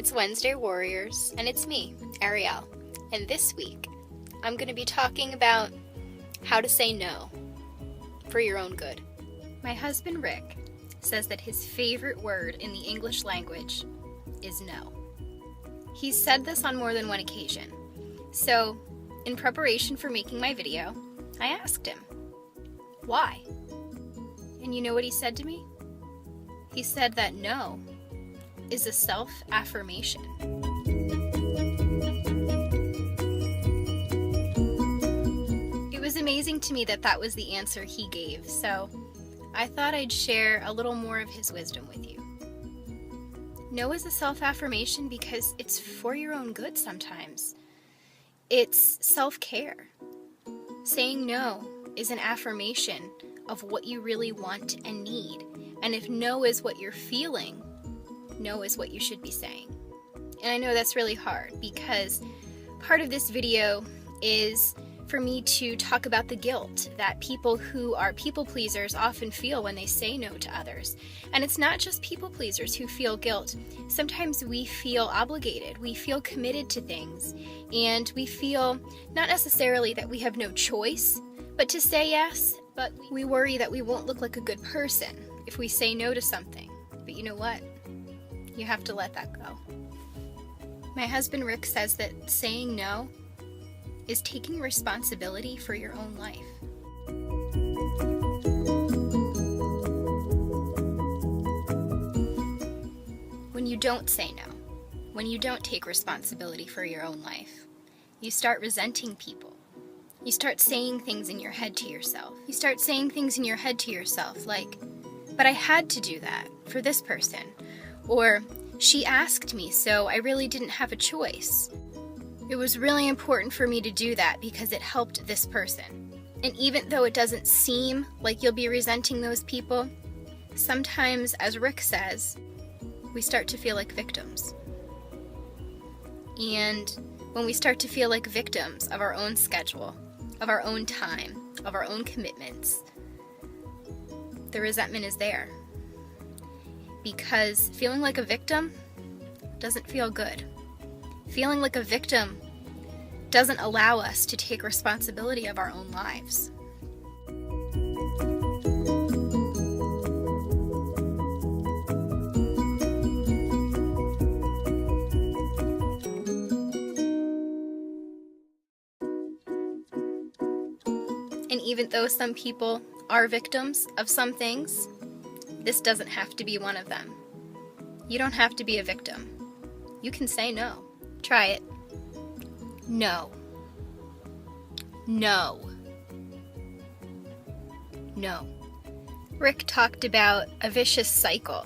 It's Wednesday Warriors, and it's me, Arielle. And this week, I'm going to be talking about how to say no for your own good. My husband, Rick, says that his favorite word in the English language is no. He's said this on more than one occasion. So, in preparation for making my video, I asked him, why? And you know what he said to me? He said that no is a self-affirmation. It was amazing to me that that was the answer he gave, so I thought I'd share a little more of his wisdom with you. No is a self-affirmation because it's for your own good sometimes. It's self-care. Saying no is an affirmation of what you really want and need. And if no is what you're feeling, no is what you should be saying. And I know that's really hard because part of this video is for me to talk about the guilt that people who are people pleasers often feel when they say no to others. And it's not just people pleasers who feel guilt. Sometimes we feel obligated, we feel committed to things, and we feel not necessarily that we have no choice but to say yes, but we worry that we won't look like a good person if we say no to something. But you know what? You have to let that go. My husband Rick says that saying no is taking responsibility for your own life. When you don't say no, when you don't take responsibility for your own life, you start resenting people. You start saying things in your head to yourself. You start saying things in your head to yourself like, but I had to do that for this person. Or, she asked me, so I really didn't have a choice. It was really important for me to do that because it helped this person. And even though it doesn't seem like you'll be resenting those people, sometimes, as Rick says, we start to feel like victims. And when we start to feel like victims of our own schedule, of our own time, of our own commitments, the resentment is there. Because feeling like a victim doesn't feel good. Feeling like a victim doesn't allow us to take responsibility of our own lives. And even though some people are victims of some things, this doesn't have to be one of them. You don't have to be a victim. You can say no. Try it. No. No. No. Rick talked about a vicious cycle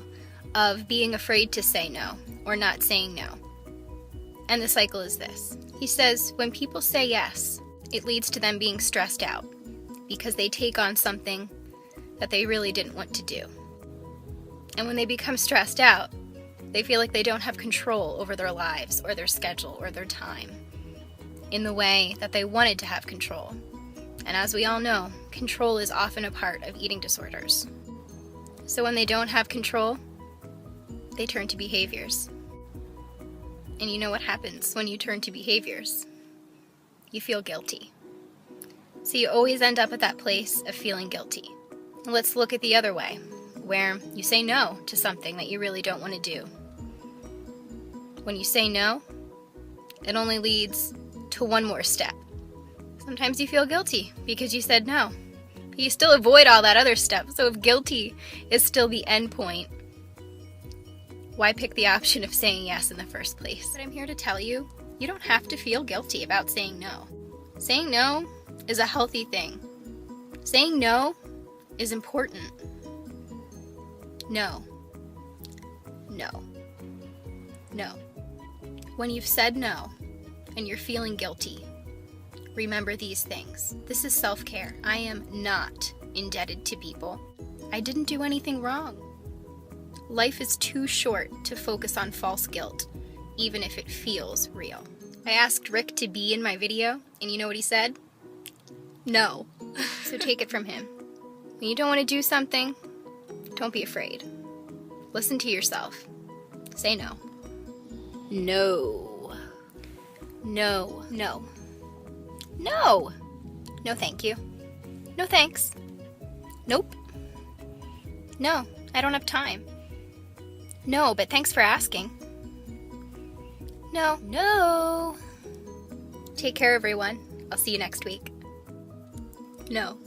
of being afraid to say no or not saying no. And the cycle is this. He says when people say yes, it leads to them being stressed out because they take on something that they really didn't want to do. And when they become stressed out, they feel like they don't have control over their lives or their schedule or their time in the way that they wanted to have control. And as we all know, control is often a part of eating disorders. So when they don't have control, they turn to behaviors. And you know what happens when you turn to behaviors? You feel guilty. So you always end up at that place of feeling guilty. Let's look at the other way, where you say no to something that you really don't want to do. When you say no, it only leads to one more step. Sometimes you feel guilty because you said no. But you still avoid all that other stuff, so if guilty is still the end point, why pick the option of saying yes in the first place? But I'm here to tell you, you don't have to feel guilty about saying no. Saying no is a healthy thing. Saying no is important. No. No. No. When you've said no and you're feeling guilty, remember these things. This is self-care. I am not indebted to people. I didn't do anything wrong. Life is too short to focus on false guilt, even if it feels real. I asked Rick to be in my video, and you know what he said? No. So take it from him. When you don't want to do something, don't be afraid. Listen to yourself. Say no. No. No. No. No. No, thank you. No, thanks. Nope. No, I don't have time. No, but thanks for asking. No. No. Take care, everyone. I'll see you next week. No.